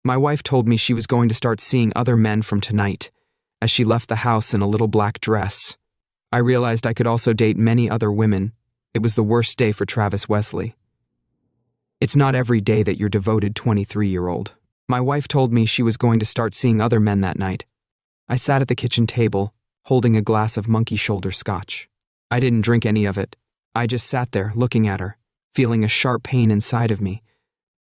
My wife told me she was going to start seeing other men from tonight, as she left the house in a little black dress. I realized I could also date many other women. It was the worst day for Travis Wesley. It's not every day that you're devoted 23-year-old. My wife told me she was going to start seeing other men that night. I sat at the kitchen table, holding a glass of monkey shoulder scotch. I didn't drink any of it. I just sat there, looking at her, feeling a sharp pain inside of me,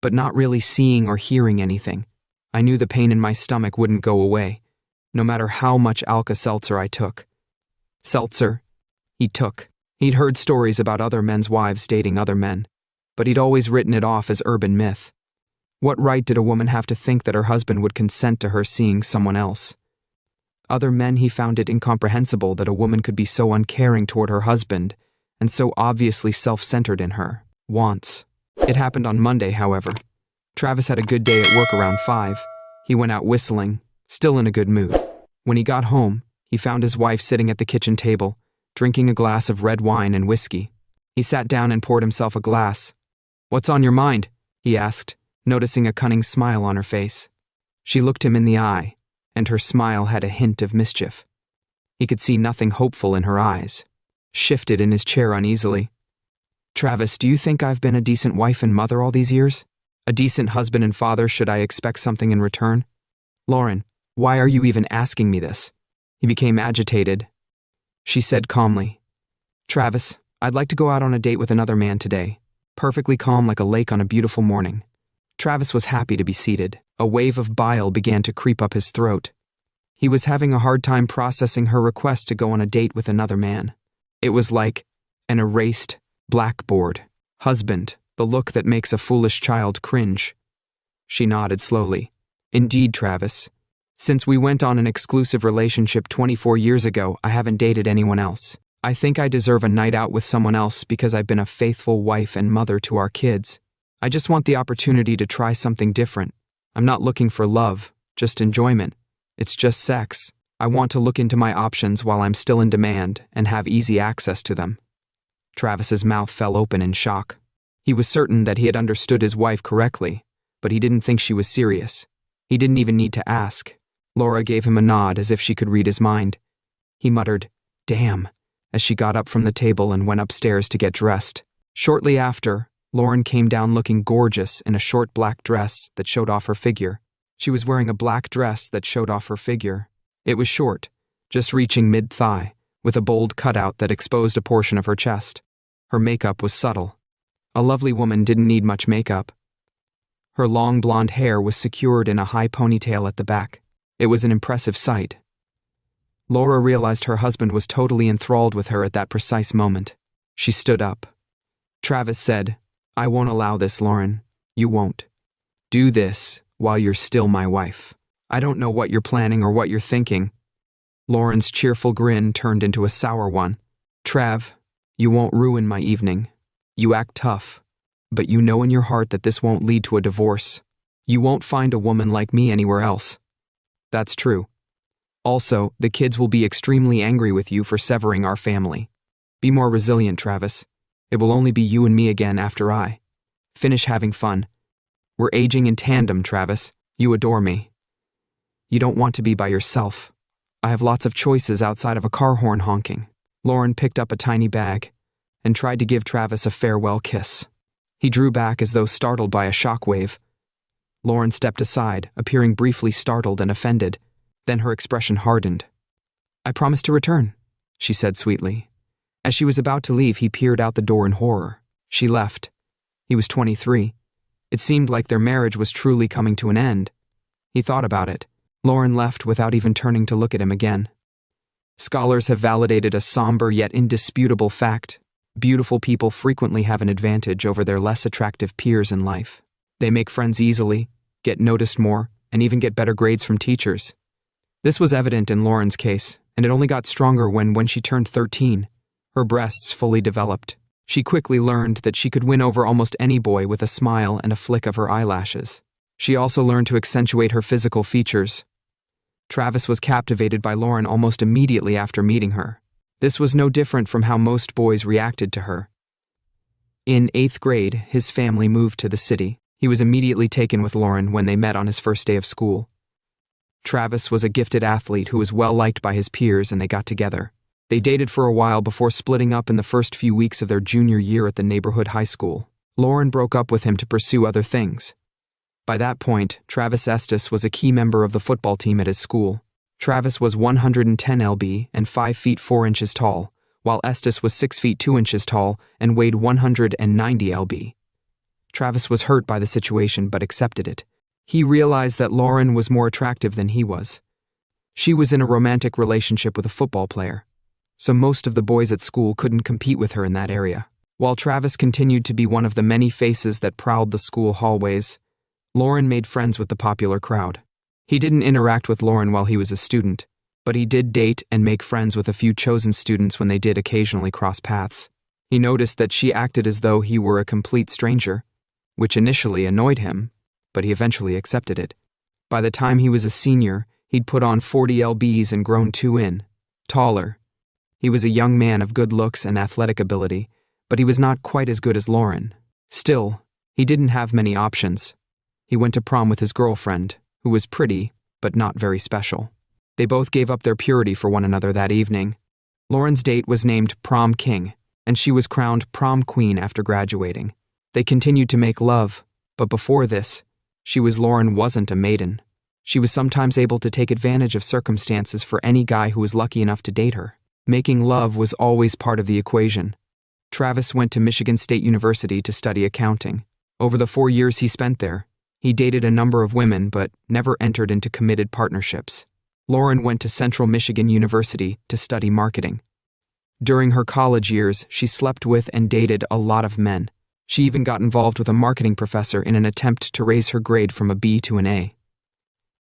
but not really seeing or hearing anything. I knew the pain in my stomach wouldn't go away, no matter how much Alka-Seltzer I took. Seltzer, he took. He'd heard stories about other men's wives dating other men, but he'd always written it off as urban myth. What right did a woman have to think that her husband would consent to her seeing someone else? Other men, he found it incomprehensible that a woman could be so uncaring toward her husband and so obviously self-centered in her wants. It happened on Monday, however. Travis had a good day at work around 5. He went out whistling, still in a good mood. When he got home, he found his wife sitting at the kitchen table, drinking a glass of red wine and whiskey. He sat down and poured himself a glass. "What's on your mind?" he asked, noticing a cunning smile on her face. She looked him in the eye, and her smile had a hint of mischief. He could see nothing hopeful in her eyes. Shifted in his chair uneasily. "Travis, do you think I've been a decent wife and mother all these years? A decent husband and father? Should I expect something in return? Lauren, why are you even asking me this?" He became agitated. She said calmly, "Travis, I'd like to go out on a date with another man today." Perfectly calm like a lake on a beautiful morning. Travis was happy to be seated. A wave of bile began to creep up his throat. He was having a hard time processing her request to go on a date with another man. It was like an erased blackboard. Husband, the look that makes a foolish child cringe. She nodded slowly. "Indeed, Travis. Since we went on an exclusive relationship 24 years ago, I haven't dated anyone else. I think I deserve a night out with someone else because I've been a faithful wife and mother to our kids. I just want the opportunity to try something different. I'm not looking for love, just enjoyment. It's just sex. I want to look into my options while I'm still in demand and have easy access to them." Travis's mouth fell open in shock. He was certain that he had understood his wife correctly, but he didn't think she was serious. He didn't even need to ask. Laura gave him a nod as if she could read his mind. He muttered, "Damn," as she got up from the table and went upstairs to get dressed. Shortly after, Lauren came down looking gorgeous in a short black dress that showed off her figure. She was wearing a black dress that showed off her figure. It was short, just reaching mid-thigh, with a bold cutout that exposed a portion of her chest. Her makeup was subtle. A lovely woman didn't need much makeup. Her long blonde hair was secured in a high ponytail at the back. It was an impressive sight. Laura realized her husband was totally enthralled with her at that precise moment. She stood up. Travis said, "I won't allow this, Lauren. You won't. Do this while you're still my wife. I don't know what you're planning or what you're thinking." Lauren's cheerful grin turned into a sour one. "Trav, you won't ruin my evening. You act tough, but you know in your heart that this won't lead to a divorce. You won't find a woman like me anywhere else." "That's true. Also, the kids will be extremely angry with you for severing our family. Be more resilient, Travis. It will only be you and me again after I finish having fun. We're aging in tandem, Travis. You adore me. You don't want to be by yourself. I have lots of choices outside of a car horn honking." Lauren picked up a tiny bag and tried to give Travis a farewell kiss. He drew back as though startled by a shockwave. Lauren stepped aside, appearing briefly startled and offended. Then her expression hardened. "I promise to return," she said sweetly. As she was about to leave, he peered out the door in horror. She left. He was 23. It seemed like their marriage was truly coming to an end. He thought about it. Lauren left without even turning to look at him again. Scholars have validated a somber yet indisputable fact. Beautiful people frequently have an advantage over their less attractive peers in life. They make friends easily, get noticed more, and even get better grades from teachers. This was evident in Lauren's case, and it only got stronger when she turned 13. Her breasts fully developed. She quickly learned that she could win over almost any boy with a smile and a flick of her eyelashes. She also learned to accentuate her physical features. Travis was captivated by Lauren almost immediately after meeting her. This was no different from how most boys reacted to her. In 8th grade, his family moved to the city. He was immediately taken with Lauren when they met on his first day of school. Travis was a gifted athlete who was well-liked by his peers, and they got together. They dated for a while before splitting up in the first few weeks of their junior year at the neighborhood high school. Lauren broke up with him to pursue other things. By that point, Travis Estes was a key member of the football team at his school. Travis was 110 lb and 5 feet 4 inches tall, while Estes was 6 feet 2 inches tall and weighed 190 lb. Travis was hurt by the situation but accepted it. He realized that Lauren was more attractive than he was. She was in a romantic relationship with a football player, so most of the boys at school couldn't compete with her in that area. While Travis continued to be one of the many faces that prowled the school hallways, Lauren made friends with the popular crowd. He didn't interact with Lauren while he was a student, but he did date and make friends with a few chosen students when they did occasionally cross paths. He noticed that she acted as though he were a complete stranger, which initially annoyed him, but he eventually accepted it. By the time he was a senior, he'd put on 40 lbs and grown 2 in, taller. He was a young man of good looks and athletic ability, but he was not quite as good as Lauren. Still, he didn't have many options. He went to prom with his girlfriend, who was pretty, but not very special. They both gave up their purity for one another that evening. Lauren's date was named Prom King, and she was crowned Prom Queen after graduating. They continued to make love, but before this, Lauren wasn't a maiden. She was sometimes able to take advantage of circumstances for any guy who was lucky enough to date her. Making love was always part of the equation. Travis went to Michigan State University to study accounting. Over the 4 years he spent there, he dated a number of women but never entered into committed partnerships. Lauren went to Central Michigan University to study marketing. During her college years, she slept with and dated a lot of men. She even got involved with a marketing professor in an attempt to raise her grade from a B to an A.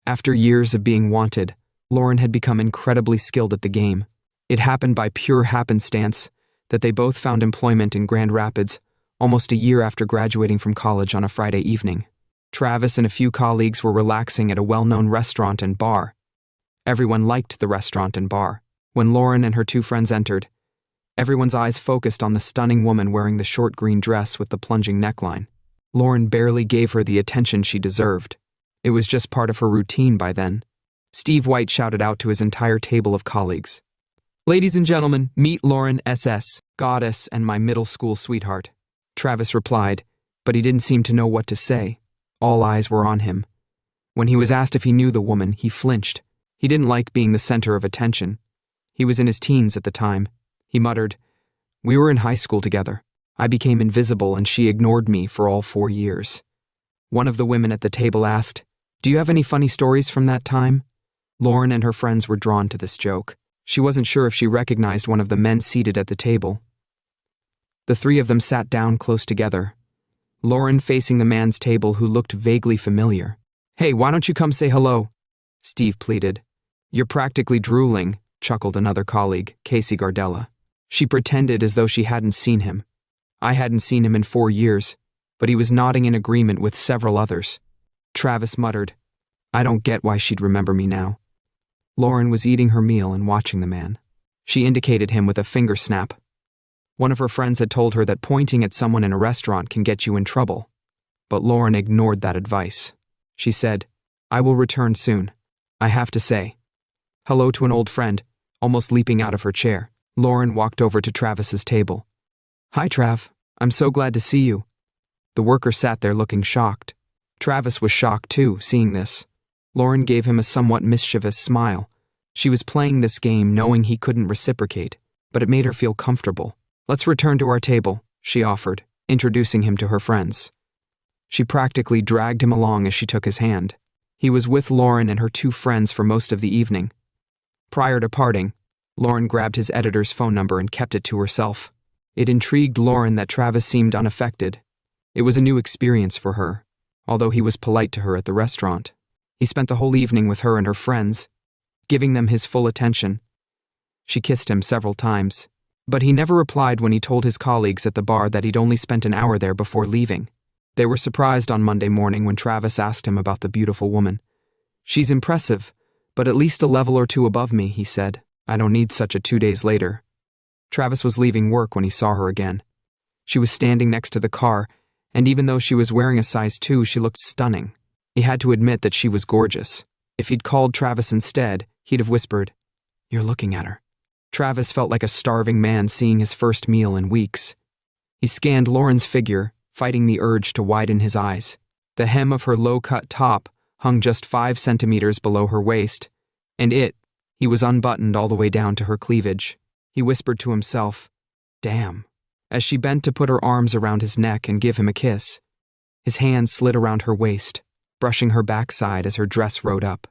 After years of being wanted, Lauren had become incredibly skilled at the game. It happened by pure happenstance that they both found employment in Grand Rapids almost a year after graduating from college on a Friday evening. Travis and a few colleagues were relaxing at a well-known restaurant and bar. Everyone liked the restaurant and bar. When Lauren and her 2 friends entered, everyone's eyes focused on the stunning woman wearing the short green dress with the plunging neckline. Lauren barely gave her the attention she deserved. It was just part of her routine by then. Steve White shouted out to his entire table of colleagues, "Ladies and gentlemen, meet Lauren S.S., goddess and my middle school sweetheart." Travis replied, but he didn't seem to know what to say. All eyes were on him. When he was asked if he knew the woman, he flinched. He didn't like being the center of attention. He was in his teens at the time. He muttered, "We were in high school together. I became invisible and she ignored me for all 4 years." One of the women at the table asked, "Do you have any funny stories from that time?" Lauren and her friends were drawn to this joke. She wasn't sure if she recognized one of the men seated at the table. The 3 of them sat down close together, Lauren facing the man's table who looked vaguely familiar. "Hey, why don't you come say hello?" Steve pleaded. "You're practically drooling," chuckled another colleague, Casey Gardella. She pretended as though she hadn't seen him. I hadn't seen him in 4 years, but he was nodding in agreement with several others. Travis muttered, "I don't get why she'd remember me now." Lauren was eating her meal and watching the man. She indicated him with a finger snap. One of her friends had told her that pointing at someone in a restaurant can get you in trouble, but Lauren ignored that advice. She said, "I will return soon. I have to say hello to an old friend," almost leaping out of her chair. Lauren walked over to Travis's table. "Hi, Trav. I'm so glad to see you." The worker sat there looking shocked. Travis was shocked too, seeing this. Lauren gave him a somewhat mischievous smile. She was playing this game knowing he couldn't reciprocate, but it made her feel comfortable. "Let's return to our table," she offered, introducing him to her friends. She practically dragged him along as she took his hand. He was with Lauren and her 2 friends for most of the evening. Prior to parting, Lauren grabbed his editor's phone number and kept it to herself. It intrigued Lauren that Travis seemed unaffected. It was a new experience for her, although he was polite to her at the restaurant. He spent the whole evening with her and her friends, giving them his full attention. She kissed him several times, but he never replied when he told his colleagues at the bar that he'd only spent an hour there before leaving. They were surprised on Monday morning when Travis asked him about the beautiful woman. "She's impressive, but at least a level or 2 above me," he said. "I don't need such a 2 days later." Travis was leaving work when he saw her again. She was standing next to the car, And even though she was wearing a size 2, she looked stunning. He had to admit that she was gorgeous. If he'd called Travis instead, he'd have whispered, "You're looking at her." Travis felt like a starving man seeing his first meal in weeks. He scanned Lauren's figure, fighting the urge to widen his eyes. The hem of her low-cut top hung just 5 centimeters below her waist, and he was unbuttoned all the way down to her cleavage. He whispered to himself, "Damn," as she bent to put her arms around his neck and give him a kiss. His hand slid around her waist, brushing her backside as her dress rode up.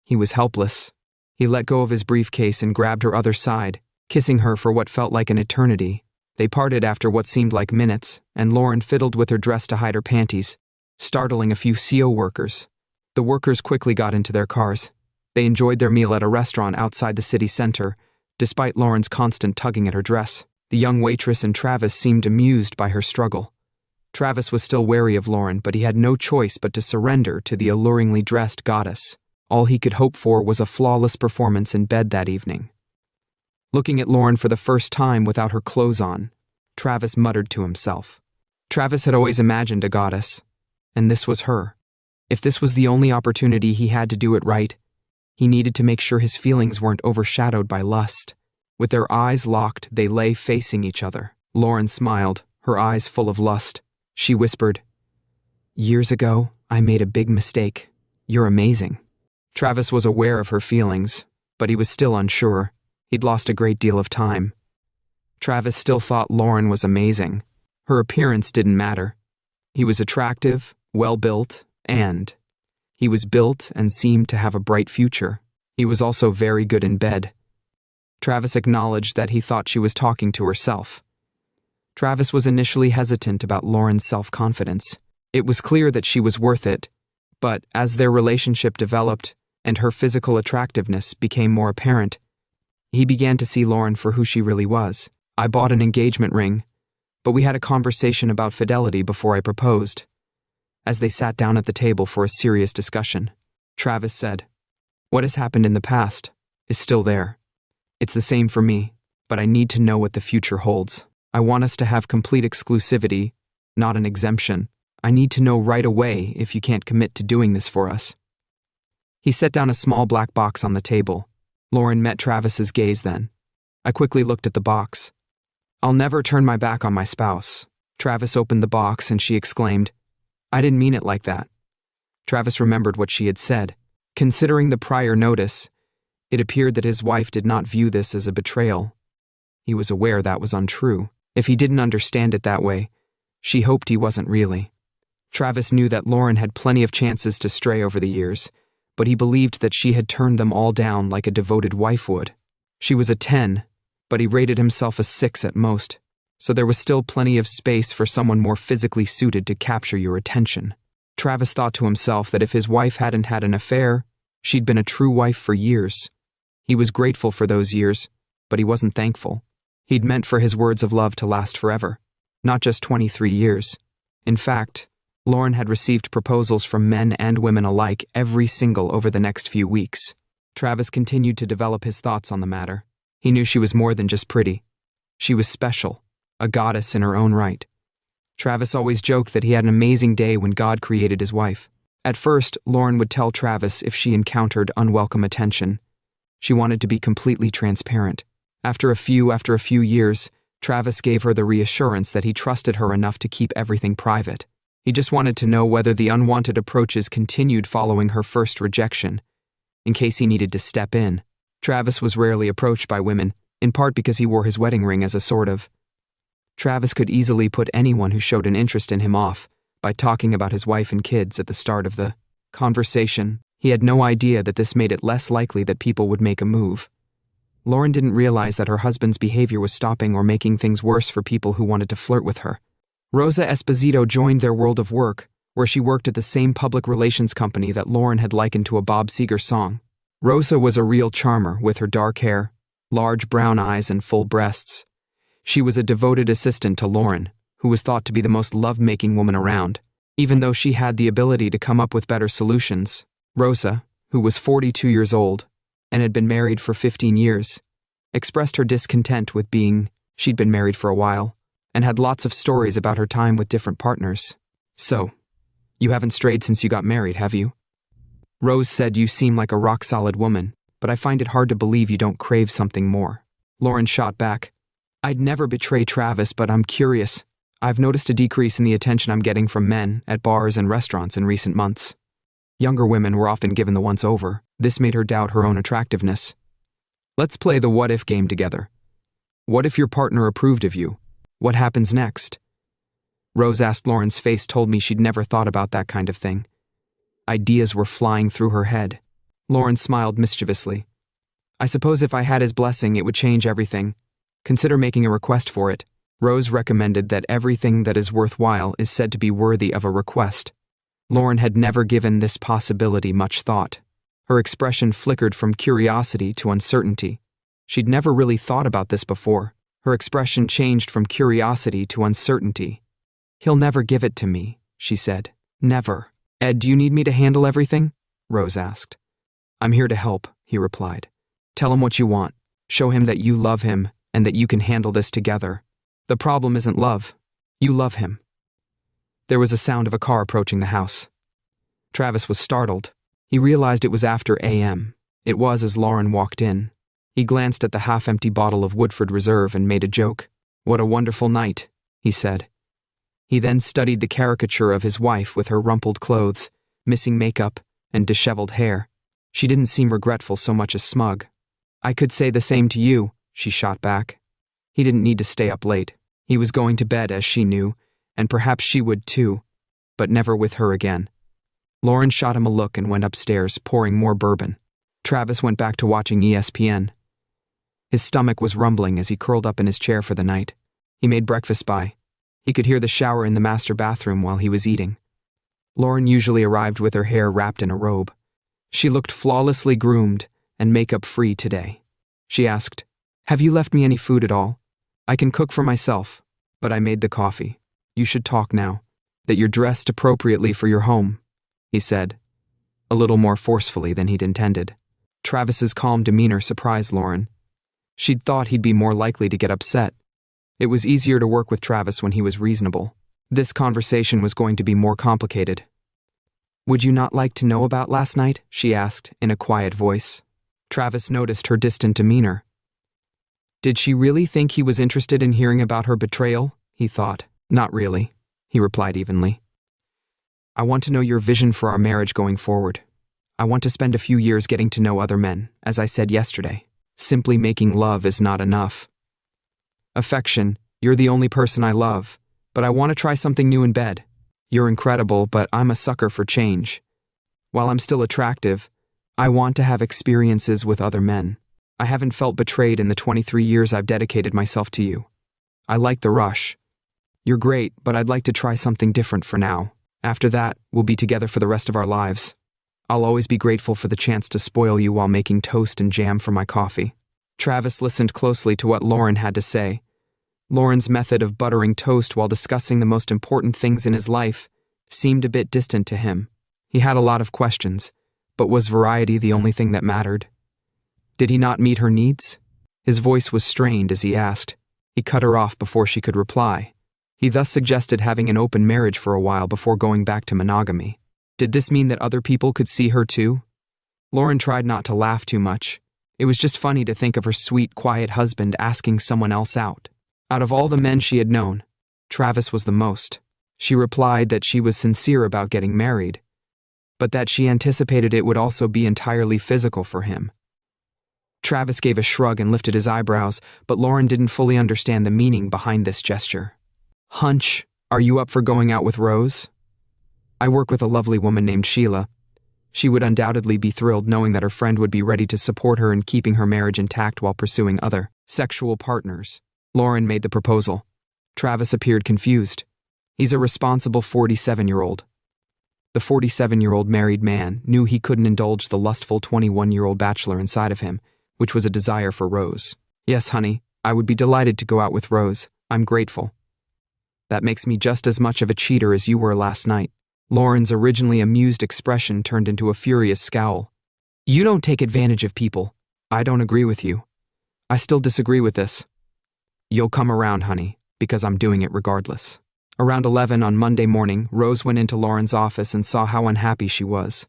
He was helpless. He let go of his briefcase and grabbed her other side, kissing her for what felt like an eternity. They parted after what seemed like minutes, and Lauren fiddled with her dress to hide her panties, startling a few CO workers. The workers quickly got into their cars. They enjoyed their meal at a restaurant outside the city center, despite Lauren's constant tugging at her dress. The young waitress and Travis seemed amused by her struggle. Travis was still wary of Lauren, but he had no choice but to surrender to the alluringly dressed goddess. All he could hope for was a flawless performance in bed that evening. Looking at Lauren for the first time without her clothes on, Travis muttered to himself. Travis had always imagined a goddess, and this was her. If this was the only opportunity he had to do it right, he needed to make sure his feelings weren't overshadowed by lust. With their eyes locked, they lay facing each other. Lauren smiled, her eyes full of lust. She whispered, "Years ago, I made a big mistake. You're amazing." Travis was aware of her feelings, but he was still unsure. He'd lost a great deal of time. Travis still thought Lauren was amazing. Her appearance didn't matter. He was attractive, well-built, and he was built and seemed to have a bright future. He was also very good in bed. Travis acknowledged that he thought she was talking to herself. Travis was initially hesitant about Lauren's self-confidence. It was clear that she was worth it, but as their relationship developed and her physical attractiveness became more apparent, he began to see Lauren for who she really was. "I bought an engagement ring, but we had a conversation about fidelity before I proposed." As they sat down at the table for a serious discussion, Travis said, "What has happened in the past is still there. It's the same for me, but I need to know what the future holds. I want us to have complete exclusivity, not an exemption. I need to know right away if you can't commit to doing this for us." He set down a small black box on the table. Lauren met Travis's gaze then. I quickly looked at the box. "I'll never turn my back on my spouse." Travis opened the box and she exclaimed, "I didn't mean it like that." Travis remembered what she had said. Considering the prior notice, it appeared that his wife did not view this as a betrayal. He was aware that was untrue. If he didn't understand it that way, she hoped he wasn't really. Travis knew that Lauren had plenty of chances to stray over the years, but he believed that she had turned them all down like a devoted wife would. She was a 10, but he rated himself a 6 at most, so there was still plenty of space for someone more physically suited to capture your attention. Travis thought to himself that if his wife hadn't had an affair, she'd been a true wife for years. He was grateful for those years, but he wasn't thankful. He'd meant for his words of love to last forever, not just 23 years. In fact, Lauren had received proposals from men and women alike every single over the next few weeks. Travis continued to develop his thoughts on the matter. He knew she was more than just pretty. She was special, a goddess in her own right. Travis always joked that he had an amazing day when God created his wife. At first, Lauren would tell Travis if she encountered unwelcome attention. She wanted to be completely transparent. After a few years, Travis gave her the reassurance that he trusted her enough to keep everything private. He just wanted to know whether the unwanted approaches continued following her first rejection, in case he needed to step in. Travis was rarely approached by women, in part because he wore his wedding ring as a sort of. Travis could easily put anyone who showed an interest in him off by talking about his wife and kids at the start of the conversation. He had no idea that this made it less likely that people would make a move. Lauren didn't realize that her husband's behavior was stopping or making things worse for people who wanted to flirt with her. Rosa Esposito joined their world of work, where she worked at the same public relations company that Lauren had likened to a Bob Seger song. Rosa was a real charmer with her dark hair, large brown eyes, and full breasts. She was a devoted assistant to Lauren, who was thought to be the most love-making woman around. Even though she had the ability to come up with better solutions, Rosa, who was 42 years old and had been married for 15 years, expressed her discontent with she'd been married for a while, and had lots of stories about her time with different partners. So, you haven't strayed since you got married, have you? Rose said you seem like a rock-solid woman, but I find it hard to believe you don't crave something more. Lauren shot back. I'd never betray Travis, but I'm curious. I've noticed a decrease in the attention I'm getting from men at bars and restaurants in recent months. Younger women were often given the once-over. This made her doubt her own attractiveness. Let's play the what-if game together. What if your partner approved of you? What happens next? Rose asked. Lauren's face told me she'd never thought about that kind of thing. Ideas were flying through her head. Lauren smiled mischievously. I suppose if I had his blessing, it would change everything. Consider making a request for it. Rose recommended that everything that is worthwhile is said to be worthy of a request. Lauren had never given this possibility much thought. Her expression flickered from curiosity to uncertainty. She'd never really thought about this before. Her expression changed from curiosity to uncertainty. He'll never give it to me, she said. Never. Ed, do you need me to handle everything? Rose asked. I'm here to help, he replied. Tell him what you want. Show him that you love him and that you can handle this together. The problem isn't love. You love him. There was a sound of a car approaching the house. Travis was startled. He realized it was after a.m. It was as Lauren walked in. He glanced at the half-empty bottle of Woodford Reserve and made a joke. What a wonderful night, he said. He then studied the caricature of his wife with her rumpled clothes, missing makeup, and disheveled hair. She didn't seem regretful so much as smug. I could say the same to you, she shot back. He didn't need to stay up late. He was going to bed, as she knew, and perhaps she would too, but never with her again. Lauren shot him a look and went upstairs, pouring more bourbon. Travis went back to watching ESPN. His stomach was rumbling as he curled up in his chair for the night. He made breakfast by. He could hear the shower in the master bathroom while he was eating. Lauren usually arrived with her hair wrapped in a robe. She looked flawlessly groomed and makeup-free today. She asked, Have you left me any food at all? I can cook for myself, but I made the coffee. You should talk now. That you're dressed appropriately for your home, he said, a little more forcefully than he'd intended. Travis's calm demeanor surprised Lauren. She'd thought he'd be more likely to get upset. It was easier to work with Travis when he was reasonable. This conversation was going to be more complicated. Would you not like to know about last night? She asked, in a quiet voice. Travis noticed her distant demeanor. Did she really think he was interested in hearing about her betrayal? He thought. Not really, he replied evenly. I want to know your vision for our marriage going forward. I want to spend a few years getting to know other men, as I said yesterday. Simply making love is not enough. Affection, you're the only person I love, but I want to try something new in bed. You're incredible, but I'm a sucker for change. While I'm still attractive, I want to have experiences with other men. I haven't felt betrayed in the 23 years I've dedicated myself to you. I like the rush. You're great, but I'd like to try something different for now. After that, we'll be together for the rest of our lives. I'll always be grateful for the chance to spoil you while making toast and jam for my coffee. Travis listened closely to what Lauren had to say. Lauren's method of buttering toast while discussing the most important things in his life seemed a bit distant to him. He had a lot of questions, but was variety the only thing that mattered? Did he not meet her needs? His voice was strained as he asked. He cut her off before she could reply. He thus suggested having an open marriage for a while before going back to monogamy. Did this mean that other people could see her too? Lauren tried not to laugh too much. It was just funny to think of her sweet, quiet husband asking someone else out. Out of all the men she had known, Travis was the most. She replied that she was sincere about getting married, but that she anticipated it would also be entirely physical for him. Travis gave a shrug and lifted his eyebrows, but Lauren didn't fully understand the meaning behind this gesture. Hunch, are you up for going out with Rose? I work with a lovely woman named Sheila. She would undoubtedly be thrilled knowing that her friend would be ready to support her in keeping her marriage intact while pursuing other sexual partners. Lauren made the proposal. Travis appeared confused. He's a responsible 47-year-old. The 47-year-old married man knew he couldn't indulge the lustful 21-year-old bachelor inside of him, which was a desire for Rose. Yes, honey, I would be delighted to go out with Rose. I'm grateful. That makes me just as much of a cheater as you were last night. Lauren's originally amused expression turned into a furious scowl. You don't take advantage of people. I don't agree with you. I still disagree with this. You'll come around, honey, because I'm doing it regardless. Around 11 on Monday morning, Rose went into Lauren's office and saw how unhappy she was.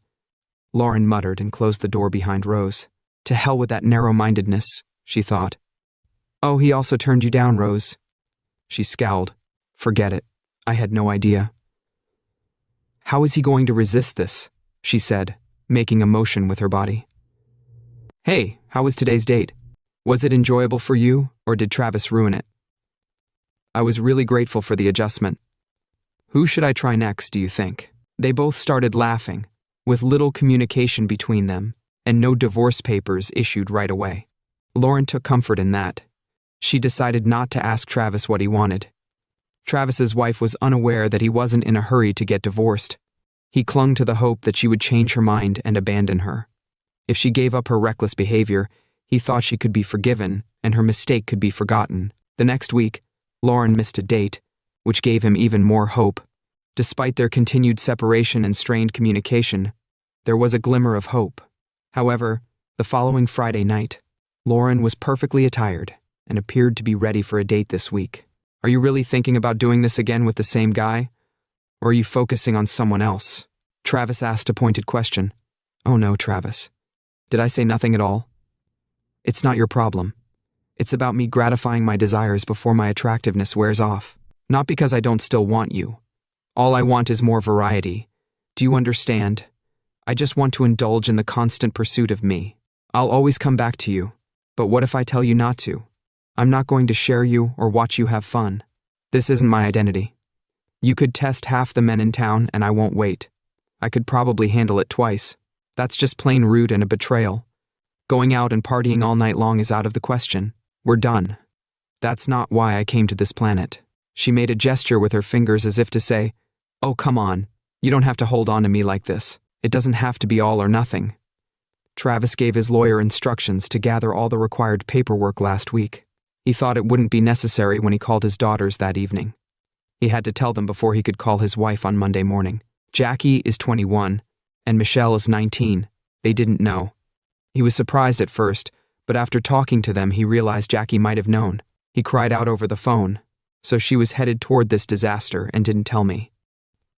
Lauren muttered and closed the door behind Rose. To hell with that narrow-mindedness, she thought. Oh, he also turned you down, Rose. She scowled. Forget it. I had no idea. How is he going to resist this? She said, making a motion with her body. Hey, how was today's date? Was it enjoyable for you, or did Travis ruin it? I was really grateful for the adjustment. Who should I try next, do you think? They both started laughing, with little communication between them, and no divorce papers issued right away. Lauren took comfort in that. She decided not to ask Travis what he wanted. Travis's wife was unaware that he wasn't in a hurry to get divorced. He clung to the hope that she would change her mind and abandon her. If she gave up her reckless behavior, he thought she could be forgiven and her mistake could be forgotten. The next week, Lauren missed a date, which gave him even more hope. Despite their continued separation and strained communication, there was a glimmer of hope. However, the following Friday night, Lauren was perfectly attired and appeared to be ready for a date this week. Are you really thinking about doing this again with the same guy? Or are you focusing on someone else? Travis asked a pointed question. Oh no, Travis. Did I say nothing at all? It's not your problem. It's about me gratifying my desires before my attractiveness wears off. Not because I don't still want you. All I want is more variety. Do you understand? I just want to indulge in the constant pursuit of me. I'll always come back to you. But what if I tell you not to? I'm not going to share you or watch you have fun. This isn't my identity. You could test half the men in town and I won't wait. I could probably handle it twice. That's just plain rude and a betrayal. Going out and partying all night long is out of the question. We're done. That's not why I came to this planet. She made a gesture with her fingers as if to say, oh, come on. You don't have to hold on to me like this. It doesn't have to be all or nothing. Travis gave his lawyer instructions to gather all the required paperwork last week. He thought it wouldn't be necessary when he called his daughters that evening. He had to tell them before he could call his wife on Monday morning. Jackie is 21, and Michelle is 19. They didn't know. He was surprised at first, but after talking to them, he realized Jackie might have known. He cried out over the phone. So she was headed toward this disaster and didn't tell me.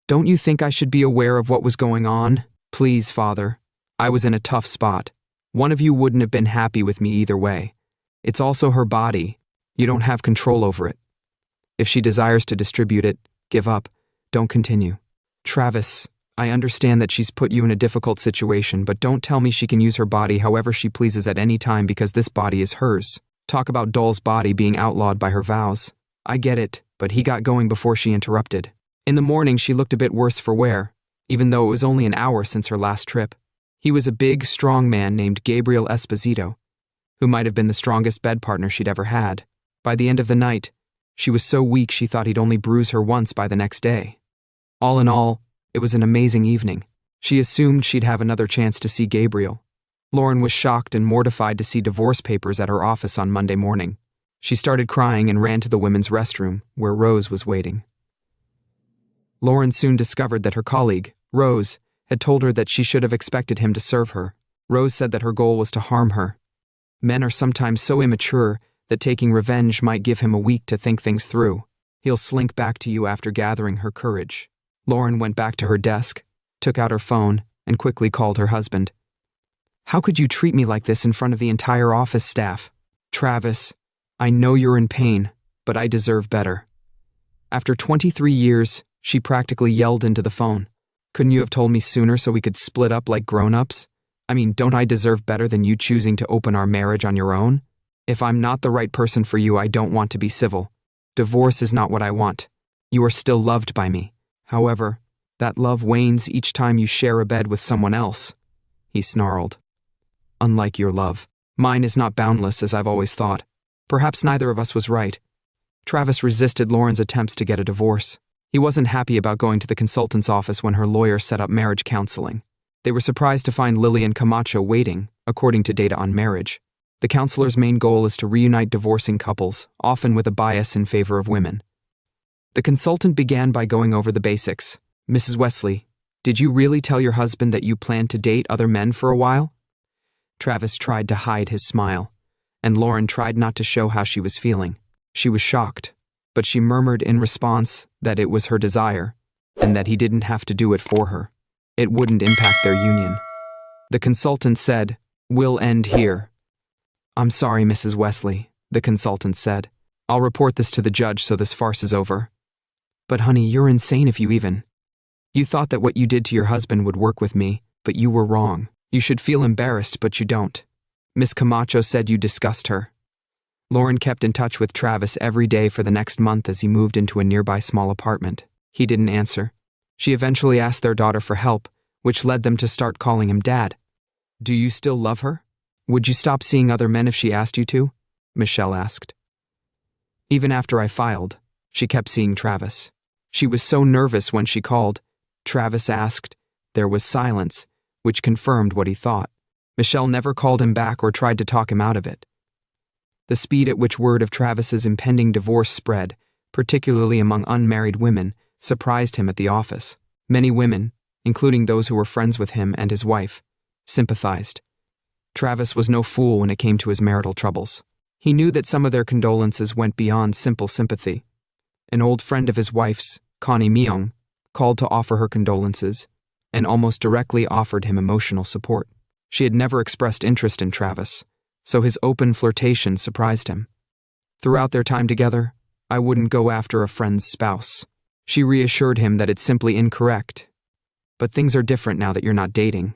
Don't you think I should be aware of what was going on? Please, Father. I was in a tough spot. One of you wouldn't have been happy with me either way. It's also her body. You don't have control over it. If she desires to distribute it, give up. Don't continue. Travis, I understand that she's put you in a difficult situation, but don't tell me she can use her body however she pleases at any time because this body is hers. Talk about Doll's body being outlawed by her vows. I get it, but he got going before she interrupted. In the morning, she looked a bit worse for wear, even though it was only an hour since her last trip. He was a big, strong man named Gabriel Esposito, who might have been the strongest bed partner she'd ever had. By the end of the night, she was so weak she thought he'd only bruise her once by the next day. All in all, it was an amazing evening. She assumed she'd have another chance to see Gabriel. Lauren was shocked and mortified to see divorce papers at her office on Monday morning. She started crying and ran to the women's restroom, where Rose was waiting. Lauren soon discovered that her colleague, Rose, had told her that she should have expected him to serve her. Rose said that her goal was to harm her. Men are sometimes so immature that taking revenge might give him a week to think things through. He'll slink back to you after gathering her courage. Lauren went back to her desk, took out her phone, and quickly called her husband. How could you treat me like this in front of the entire office staff? Travis, I know you're in pain, but I deserve better. After 23 years, she practically yelled into the phone. Couldn't you have told me sooner so we could split up like grown-ups? I mean, don't I deserve better than you choosing to open our marriage on your own? If I'm not the right person for you, I don't want to be civil. Divorce is not what I want. You are still loved by me. However, that love wanes each time you share a bed with someone else. He snarled. Unlike your love, mine is not boundless as I've always thought. Perhaps neither of us was right. Travis resisted Lauren's attempts to get a divorce. He wasn't happy about going to the consultant's office when her lawyer set up marriage counseling. They were surprised to find Lillian Camacho waiting, according to data on marriage. The counselor's main goal is to reunite divorcing couples, often with a bias in favor of women. The consultant began by going over the basics. Mrs. Wesley, did you really tell your husband that you planned to date other men for a while? Travis tried to hide his smile, and Lauren tried not to show how she was feeling. She was shocked. but she murmured in response that it was her desire, and that he didn't have to do it for her. It wouldn't impact their union. The consultant said, "We'll end here." "I'm sorry, Mrs. Wesley," the consultant said. "I'll report this to the judge so this farce is over." "But honey, you're insane if you even. You thought that what you did to your husband would work with me, but you were wrong. You should feel embarrassed, but you don't. Miss Camacho said you disgust her." Lauren kept in touch with Travis every day for the next month as he moved into a nearby small apartment. He didn't answer. She eventually asked their daughter for help, which led them to start calling him Dad. "Do you still love her? Would you stop seeing other men if she asked you to?" Michelle asked. Even after I filed, she kept seeing Travis. She was so nervous when she called. Travis asked. There was silence, which confirmed what he thought. Michelle never called him back or tried to talk him out of it. The speed at which word of Travis's impending divorce spread, particularly among unmarried women, surprised him at the office. Many women, including those who were friends with him and his wife, sympathized. Travis was no fool when it came to his marital troubles. He knew that some of their condolences went beyond simple sympathy. An old friend of his wife's, Connie Myung, called to offer her condolences and almost directly offered him emotional support. She had never expressed interest in Travis, so his open flirtation surprised him. Throughout their time together, "I wouldn't go after a friend's spouse." She reassured him that it's simply incorrect. "But things are different now that you're not dating.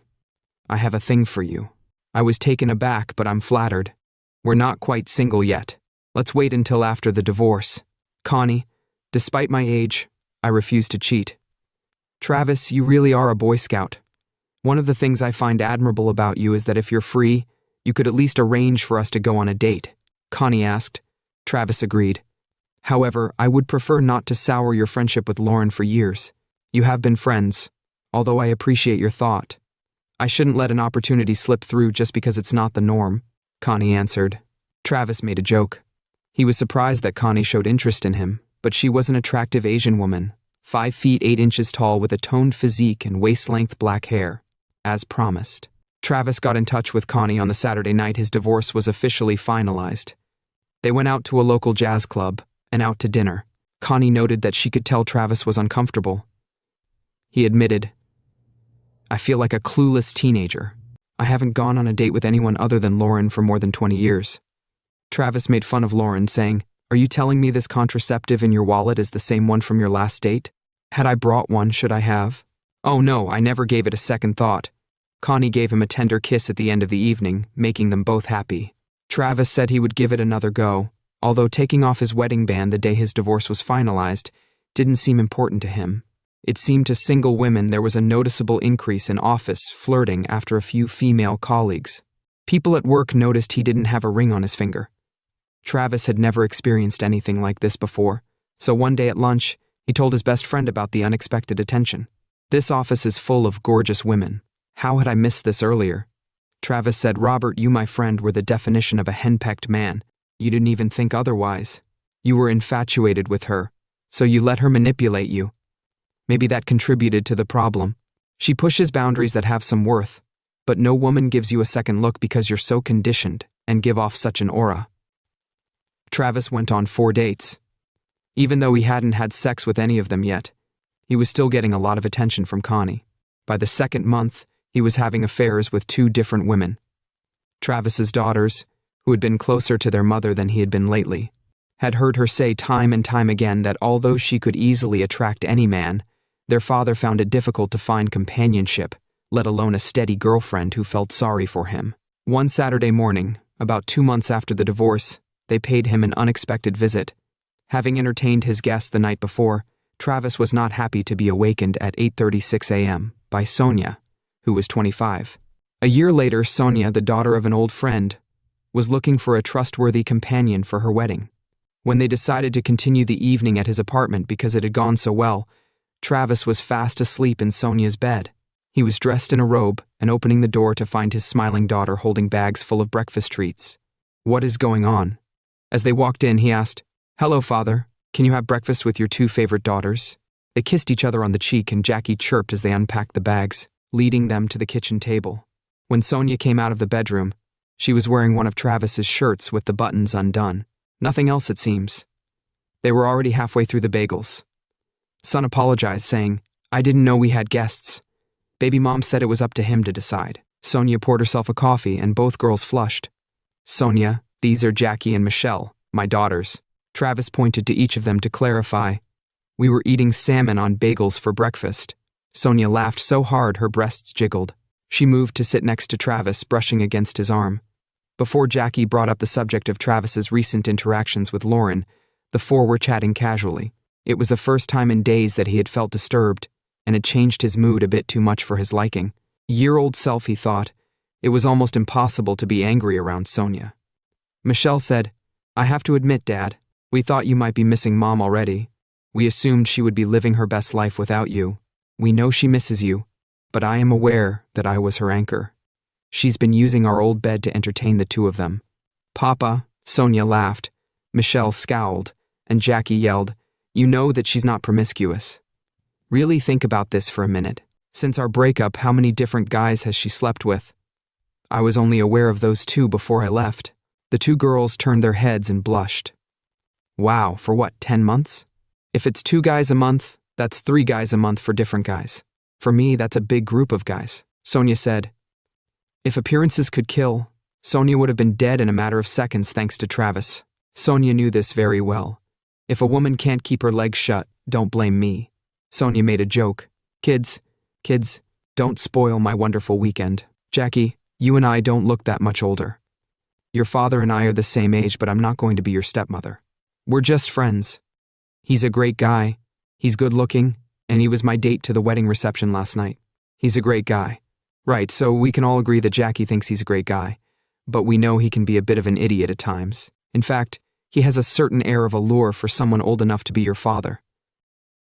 I have a thing for you." I was taken aback, but I'm flattered. "We're not quite single yet. Let's wait until after the divorce. Connie, despite my age, I refuse to cheat. Travis, you really are a Boy Scout. One of the things I find admirable about you is that if you're free, you could at least arrange for us to go on a date," Connie asked. Travis agreed. "However, I would prefer not to sour your friendship with Lauren for years. You have been friends, although I appreciate your thought. I shouldn't let an opportunity slip through just because it's not the norm," Connie answered. Travis made a joke. He was surprised that Connie showed interest in him, but she was an attractive Asian woman, 5 feet 8 inches tall with a toned physique and waist-length black hair, as promised. Travis got in touch with Connie on the Saturday night his divorce was officially finalized. They went out to a local jazz club and out to dinner. Connie noted that she could tell Travis was uncomfortable. He admitted, "I feel like a clueless teenager. I haven't gone on a date with anyone other than Lauren for more than 20 years. Travis made fun of Lauren, saying, "Are you telling me this contraceptive in your wallet is the same one from your last date? Had I brought one, should I have?" "Oh no, I never gave it a second thought." Connie gave him a tender kiss at the end of the evening, making them both happy. Travis said he would give it another go, although taking off his wedding band the day his divorce was finalized didn't seem important to him. It seemed to single women there was a noticeable increase in office flirting after a few female colleagues. People at work noticed he didn't have a ring on his finger. Travis had never experienced anything like this before, so one day at lunch, he told his best friend about the unexpected attention. "This office is full of gorgeous women. How had I missed this earlier?" Travis said, "Robert, you, my friend, were the definition of a henpecked man. You didn't even think otherwise. You were infatuated with her, so you let her manipulate you. Maybe that contributed to the problem. She pushes boundaries that have some worth, but no woman gives you a second look because you're so conditioned and give off such an aura." Travis went on 4 dates. Even though he hadn't had sex with any of them yet, he was still getting a lot of attention from Connie. By the second month, he was having affairs with 2 different women. Travis's daughters, who had been closer to their mother than he had been lately, had heard her say time and time again that although she could easily attract any man, their father found it difficult to find companionship, let alone a steady girlfriend who felt sorry for him. One Saturday morning, about 2 months after the divorce, they paid him an unexpected visit. Having entertained his guests the night before, Travis was not happy to be awakened at 8:36 a.m. by Sonia, who was 25. A year later, Sonia, the daughter of an old friend, was looking for a trustworthy companion for her wedding. When they decided to continue the evening at his apartment because it had gone so well, Travis was fast asleep in Sonia's bed. He was dressed in a robe and opening the door to find his smiling daughter holding bags full of breakfast treats. "What is going on?" As they walked in, he asked, "Hello, father. Can you have breakfast with your 2 favorite daughters?" They kissed each other on the cheek and Jackie chirped as they unpacked the bags, leading them to the kitchen table. When Sonia came out of the bedroom, she was wearing one of Travis's shirts with the buttons undone. Nothing else, it seems. They were already halfway through the bagels. Son apologized, saying, "I didn't know we had guests." Baby mom said it was up to him to decide. Sonia poured herself a coffee, and both girls flushed. "Sonia, these are Jackie and Michelle, my daughters." Travis pointed to each of them to clarify. "We were eating salmon on bagels for breakfast." Sonia laughed so hard her breasts jiggled. She moved to sit next to Travis, brushing against his arm. Before Jackie brought up the subject of Travis's recent interactions with Lauren, the four were chatting casually. It was the first time in days that he had felt disturbed, and it changed his mood a bit too much for his liking. Year-old self, he thought. It was almost impossible to be angry around Sonia. Michelle said, "I have to admit, Dad, we thought you might be missing Mom already. We assumed she would be living her best life without you. We know she misses you, but I am aware that I was her anchor. She's been using our old bed to entertain the two of them." "Papa," Sonia laughed. Michelle scowled, and Jackie yelled, "You know that she's not promiscuous. Really think about this for a minute. Since our breakup, how many different guys has she slept with? I was only aware of those two before I left." The two girls turned their heads and blushed. "Wow, for what, 10 months? If it's 2 guys a month, that's 3 guys a month for different guys. For me, that's a big group of guys," Sonia said. If appearances could kill, Sonia would have been dead in a matter of seconds thanks to Travis. Sonia knew this very well. If a woman can't keep her legs shut, don't blame me. Sonia made a joke. Kids, don't spoil my wonderful weekend. Jackie, you and I don't look that much older. Your father and I are the same age, but I'm not going to be your stepmother. We're just friends. He's a great guy. He's good looking, and he was my date to the wedding reception last night. He's a great guy. Right, so we can all agree that Jackie thinks he's a great guy, but we know he can be a bit of an idiot at times. In fact, he has a certain air of allure for someone old enough to be your father."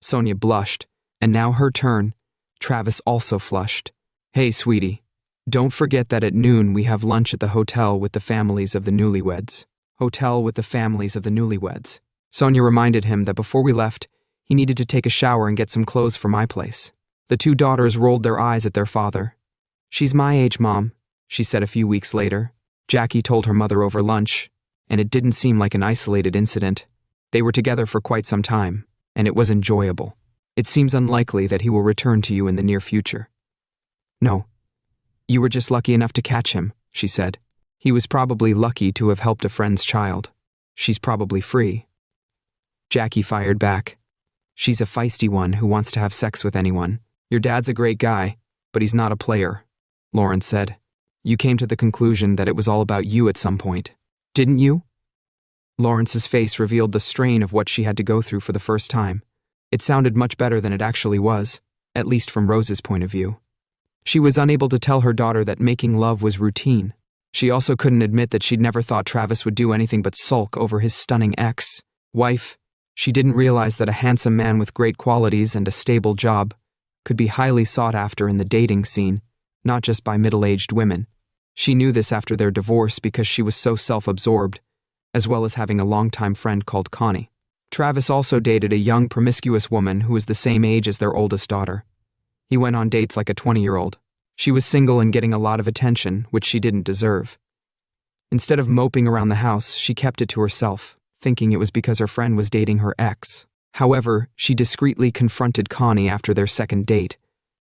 Sonia blushed, and now her turn. Travis also flushed. "Hey, sweetie, don't forget that at noon we have lunch at the hotel with the families of the newlyweds." Hotel with the families of the newlyweds. Sonia reminded him that before we left, he needed to take a shower and get some clothes for my place. The two daughters rolled their eyes at their father. "She's my age, Mom," she said a few weeks later. Jackie told her mother over lunch, and it didn't seem like an isolated incident. They were together for quite some time, and it was enjoyable. "It seems unlikely that he will return to you in the near future." "No. You were just lucky enough to catch him," she said. "He was probably lucky to have helped a friend's child. She's probably free." Jackie fired back. "She's a feisty one who wants to have sex with anyone. Your dad's a great guy, but he's not a player," Lauren said. "You came to the conclusion that it was all about you at some point, didn't you?" Lawrence's face revealed the strain of what she had to go through for the first time. It sounded much better than it actually was, at least from Rose's point of view. She was unable to tell her daughter that making love was routine. She also couldn't admit that she'd never thought Travis would do anything but sulk over his stunning ex-wife. She didn't realize that a handsome man with great qualities and a stable job could be highly sought after in the dating scene, not just by middle-aged women. She knew this after their divorce because she was so self-absorbed, as well as having a longtime friend called Connie. Travis also dated a young, promiscuous woman who was the same age as their oldest daughter. He went on dates like a 20-year-old. She was single and getting a lot of attention, which she didn't deserve. Instead of moping around the house, she kept it to herself, thinking it was because her friend was dating her ex. However, she discreetly confronted Connie after their second date.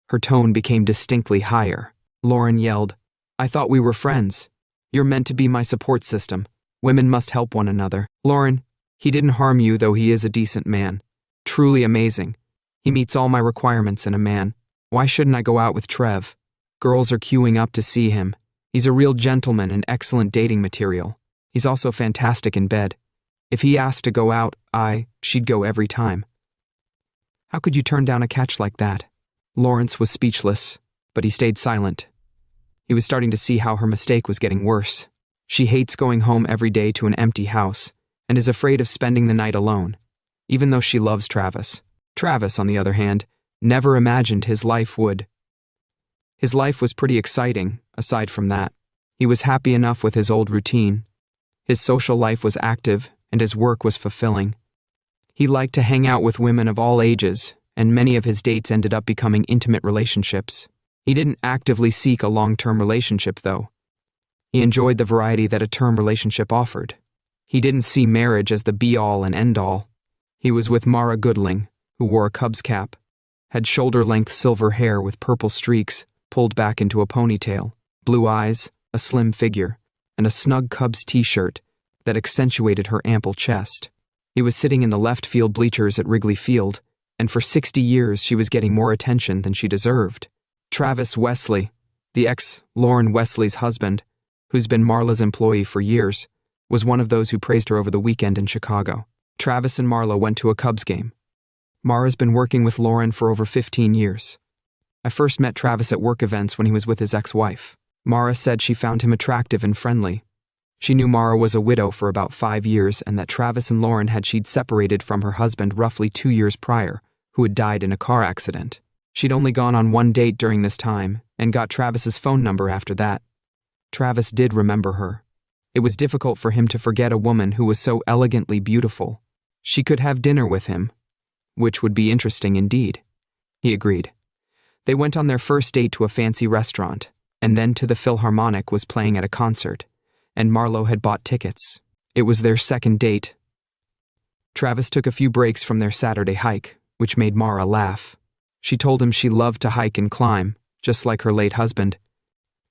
Her tone became distinctly higher. Lauren yelled, "I thought we were friends. You're meant to be my support system. Women must help one another." "Lauren, he didn't harm you, though he is a decent man. Truly amazing. He meets all my requirements in a man. Why shouldn't I go out with Trev? Girls are queuing up to see him. He's a real gentleman and excellent dating material. He's also fantastic in bed. If he asked to go out, she'd go every time." "How could you turn down a catch like that?" Lawrence was speechless, but he stayed silent. He was starting to see how her mistake was getting worse. She hates going home every day to an empty house and is afraid of spending the night alone, even though she loves Travis. Travis, on the other hand, never imagined his life would. His life was pretty exciting, aside from that. He was happy enough with his old routine. His social life was active, and his work was fulfilling. He liked to hang out with women of all ages, and many of his dates ended up becoming intimate relationships. He didn't actively seek a long-term relationship, though. He enjoyed the variety that a term relationship offered. He didn't see marriage as the be-all and end-all. He was with Mara Goodling, who wore a Cubs cap, had shoulder-length silver hair with purple streaks pulled back into a ponytail, blue eyes, a slim figure, and a snug Cubs t-shirt that accentuated her ample chest. He was sitting in the left field bleachers at Wrigley Field, and for 60 years she was getting more attention than she deserved. Travis Wesley, the ex-Lauren Wesley's husband, who's been Marla's employee for years, was one of those who praised her over the weekend in Chicago. Travis and Marla went to a Cubs game. Mara's been working with Lauren for over 15 years. I first met Travis at work events when he was with his ex-wife. Mara said she found him attractive and friendly. She knew Mara was a widow for about 5 years and that Travis and Lauren she'd separated from her husband roughly 2 years prior, who had died in a car accident. She'd only gone on one date during this time and got Travis's phone number after that. Travis did remember her. It was difficult for him to forget a woman who was so elegantly beautiful. She could have dinner with him, which would be interesting indeed. He agreed. They went on their first date to a fancy restaurant, and then to the Philharmonic was playing at a concert, and Marlo had bought tickets. It was their second date. Travis took a few breaks from their Saturday hike, which made Mara laugh. She told him she loved to hike and climb, just like her late husband.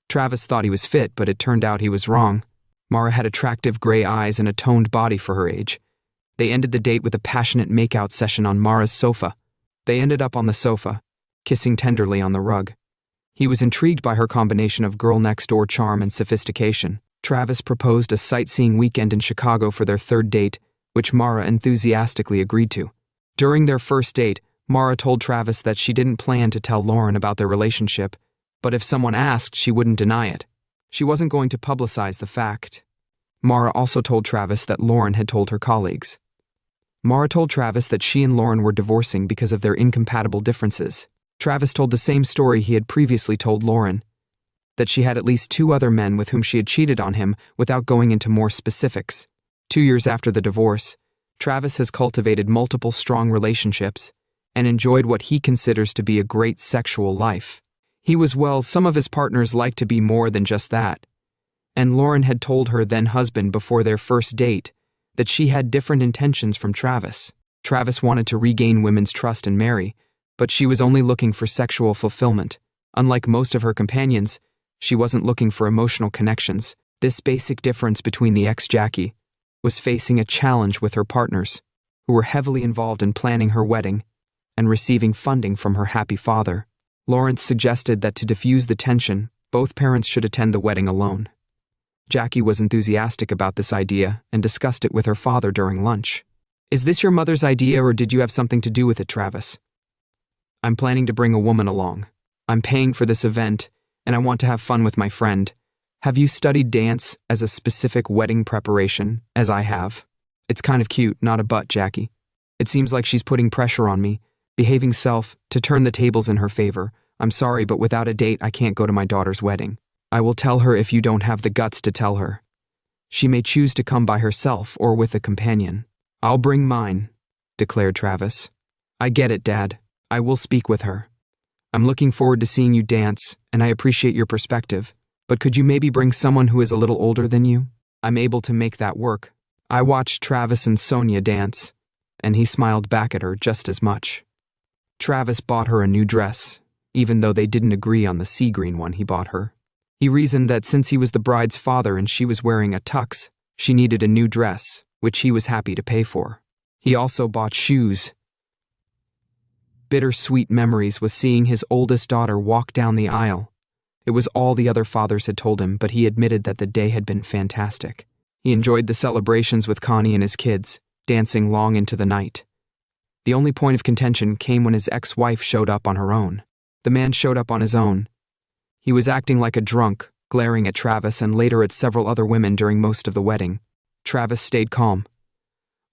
Travis thought he was fit, but it turned out he was wrong. Mara had attractive gray eyes and a toned body for her age. They ended the date with a passionate makeout session on Mara's sofa. They ended up on the sofa, kissing tenderly on the rug. He was intrigued by her combination of girl-next-door charm and sophistication. Travis proposed a sightseeing weekend in Chicago for their third date, which Mara enthusiastically agreed to. During their first date, Mara told Travis that she didn't plan to tell Lauren about their relationship, but if someone asked, she wouldn't deny it. She wasn't going to publicize the fact. Mara also told Travis that Lauren had told her colleagues. Mara told Travis that she and Lauren were divorcing because of their incompatible differences. Travis told the same story he had previously told Lauren, that she had at least 2 other men with whom she had cheated on him without going into more specifics. 2 years after the divorce, Travis has cultivated multiple strong relationships and enjoyed what he considers to be a great sexual life. Some of his partners like to be more than just that. And Lauren had told her then-husband before their first date that she had different intentions from Travis. Travis wanted to regain women's trust and marry, but she was only looking for sexual fulfillment. Unlike most of her companions, she wasn't looking for emotional connections. This basic difference between the ex-Jackie was facing a challenge with her partners, who were heavily involved in planning her wedding and receiving funding from her happy father. Lawrence suggested that to diffuse the tension, both parents should attend the wedding alone. Jackie was enthusiastic about this idea and discussed it with her father during lunch. "Is this your mother's idea or did you have something to do with it, Travis?" "I'm planning to bring a woman along. I'm paying for this event and I want to have fun with my friend. Have you studied dance as a specific wedding preparation, as I have? It's kind of cute, not a butt, Jackie. It seems like she's putting pressure on me, behaving to turn the tables in her favor. I'm sorry, but without a date, I can't go to my daughter's wedding. I will tell her if you don't have the guts to tell her. She may choose to come by herself or with a companion." "I'll bring mine," declared Travis. "I get it, Dad. I will speak with her. I'm looking forward to seeing you dance, and I appreciate your perspective, but could you maybe bring someone who is a little older than you? I'm able to make that work." I watched Travis and Sonia dance, and he smiled back at her just as much. Travis bought her a new dress, even though they didn't agree on the sea green one he bought her. He reasoned that since he was the bride's father and she was wearing a tux, she needed a new dress, which he was happy to pay for. He also bought shoes. Bittersweet memories was seeing his oldest daughter walk down the aisle. It was all the other fathers had told him, but he admitted that the day had been fantastic. He enjoyed the celebrations with Connie and his kids, dancing long into the night. The only point of contention came when his ex-wife showed up on her own. The man showed up on his own. He was acting like a drunk, glaring at Travis and later at several other women during most of the wedding. Travis stayed calm.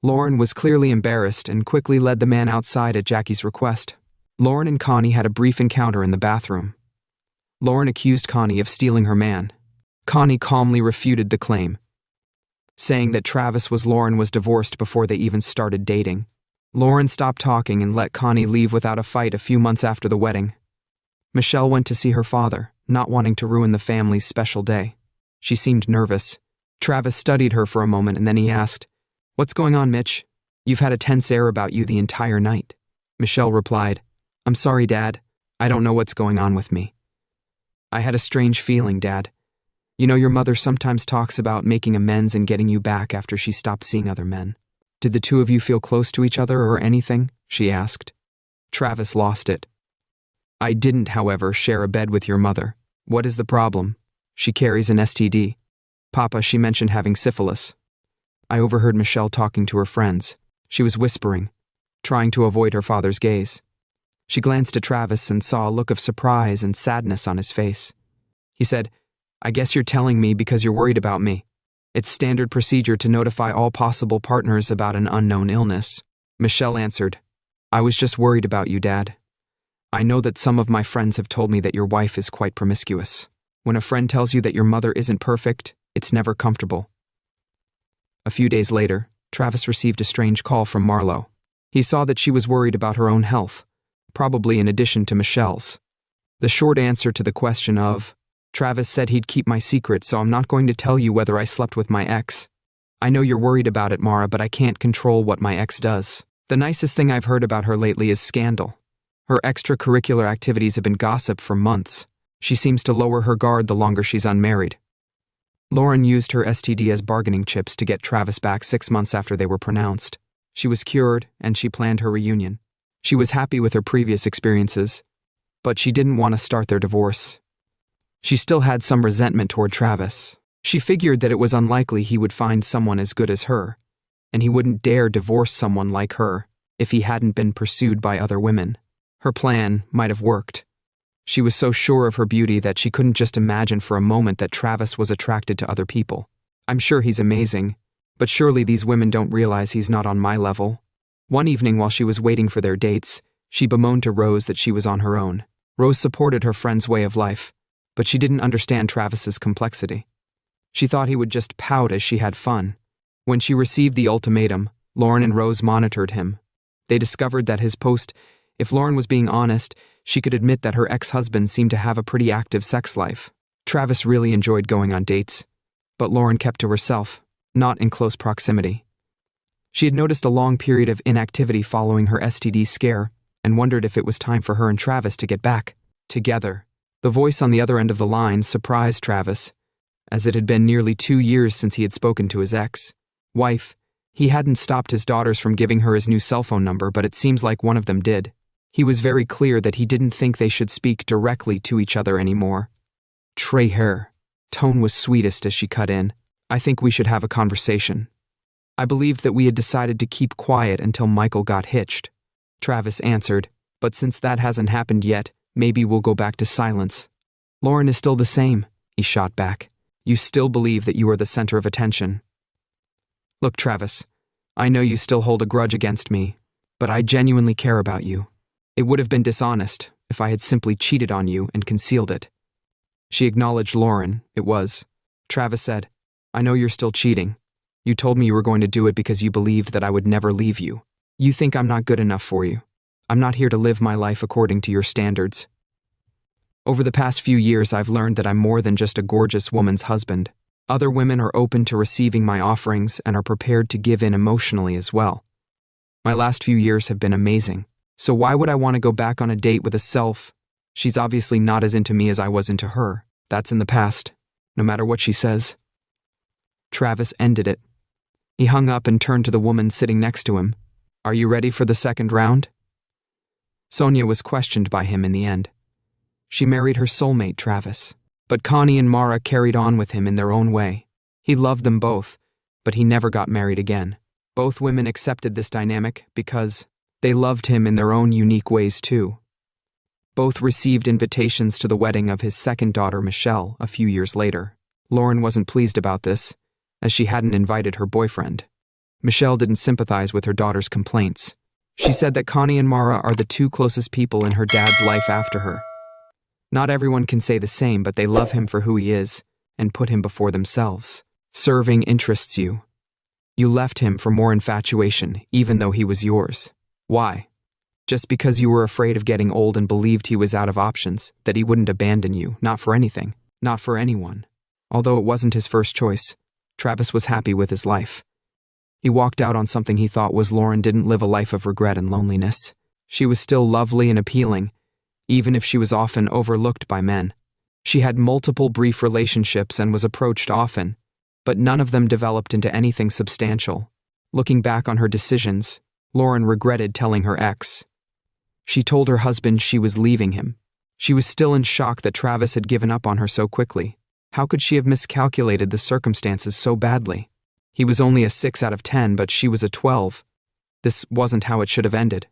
Lauren was clearly embarrassed and quickly led the man outside at Jackie's request. Lauren and Connie had a brief encounter in the bathroom. Lauren accused Connie of stealing her man. Connie calmly refuted the claim, saying that Lauren was divorced before they even started dating. Lauren stopped talking and let Connie leave without a fight a few months after the wedding. Michelle went to see her father, not wanting to ruin the family's special day. She seemed nervous. Travis studied her for a moment and then he asked, "What's going on, Mitch? You've had a tense air about you the entire night." Michelle replied, "I'm sorry, Dad. I don't know what's going on with me. I had a strange feeling, Dad. You know, your mother sometimes talks about making amends and getting you back after she stopped seeing other men. Did the two of you feel close to each other or anything?" she asked. Travis lost it. "I didn't, however, share a bed with your mother. What is the problem? She carries an STD. Papa, she mentioned having syphilis." I overheard Michelle talking to her friends. She was whispering, trying to avoid her father's gaze. She glanced at Travis and saw a look of surprise and sadness on his face. He said, "I guess you're telling me because you're worried about me. It's standard procedure to notify all possible partners about an unknown illness." Michelle answered, "I was just worried about you, Dad. I know that some of my friends have told me that your wife is quite promiscuous. When a friend tells you that your mother isn't perfect, it's never comfortable." A few days later, Travis received a strange call from Marlo. He saw that she was worried about her own health, probably in addition to Michelle's. The short answer to the question of, "Travis said he'd keep my secret, so I'm not going to tell you whether I slept with my ex. I know you're worried about it, Mara, but I can't control what my ex does. The nicest thing I've heard about her lately is scandal. Her extracurricular activities have been gossip for months. She seems to lower her guard the longer she's unmarried." Lauren used her STD as bargaining chips to get Travis back 6 months after they were pronounced. She was cured, and she planned her reunion. She was happy with her previous experiences, but she didn't want to start their divorce. She still had some resentment toward Travis. She figured that it was unlikely he would find someone as good as her, and he wouldn't dare divorce someone like her if he hadn't been pursued by other women. Her plan might have worked. She was so sure of her beauty that she couldn't just imagine for a moment that Travis was attracted to other people. "I'm sure he's amazing, but surely these women don't realize he's not on my level." One evening while she was waiting for their dates, she bemoaned to Rose that she was on her own. Rose supported her friend's way of life, but she didn't understand Travis's complexity. She thought he would just pout as she had fun. When she received the ultimatum, Lauren and Rose monitored him. They discovered that his post, if Lauren was being honest, she could admit that her ex-husband seemed to have a pretty active sex life. Travis really enjoyed going on dates, but Lauren kept to herself, not in close proximity. She had noticed a long period of inactivity following her STD scare and wondered if it was time for her and Travis to get back together. The voice on the other end of the line surprised Travis, as it had been nearly 2 years since he had spoken to his ex-wife. He hadn't stopped his daughters from giving her his new cell phone number, but it seems like one of them did. He was very clear that he didn't think they should speak directly to each other anymore. "Trey, her tone was sweetest as she cut in. "I think we should have a conversation. I believed that we had decided to keep quiet until Michael got hitched." Travis answered, "But since that hasn't happened yet, maybe we'll go back to silence." "Lauren is still the same," he shot back. "You still believe that you are the center of attention." "Look, Travis, I know you still hold a grudge against me, but I genuinely care about you. It would have been dishonest if I had simply cheated on you and concealed it." She acknowledged Lauren, it was. Travis said, "I know you're still cheating. You told me you were going to do it because you believed that I would never leave you. You think I'm not good enough for you. I'm not here to live my life according to your standards. Over the past few years, I've learned that I'm more than just a gorgeous woman's husband. Other women are open to receiving my offerings and are prepared to give in emotionally as well. My last few years have been amazing. So why would I want to go back on a date with a self? She's obviously not as into me as I was into her. That's in the past, no matter what she says." Travis ended it. He hung up and turned to the woman sitting next to him. "Are you ready for the second round?" Sonia was questioned by him in the end. She married her soulmate, Travis. But Connie and Mara carried on with him in their own way. He loved them both, but he never got married again. Both women accepted this dynamic because they loved him in their own unique ways too. Both received invitations to the wedding of his second daughter, Michelle, a few years later. Lauren wasn't pleased about this, as she hadn't invited her boyfriend. Michelle didn't sympathize with her daughter's complaints. She said that Connie and Mara are the two closest people in her dad's life after her. Not everyone can say the same, but they love him for who he is and put him before themselves. Serving interests you. You left him for more infatuation, even though he was yours. Why? Just because you were afraid of getting old and believed he was out of options, that he wouldn't abandon you, not for anything, not for anyone. Although it wasn't his first choice, Travis was happy with his life. He walked out on something he thought was Lauren didn't live a life of regret and loneliness. She was still lovely and appealing, even if she was often overlooked by men. She had multiple brief relationships and was approached often, but none of them developed into anything substantial. Looking back on her decisions, Lauren regretted telling her ex. She told her husband she was leaving him. She was still in shock that Travis had given up on her so quickly. How could she have miscalculated the circumstances so badly? He was only a 6 out of 10, but she was a 12. This wasn't how it should have ended.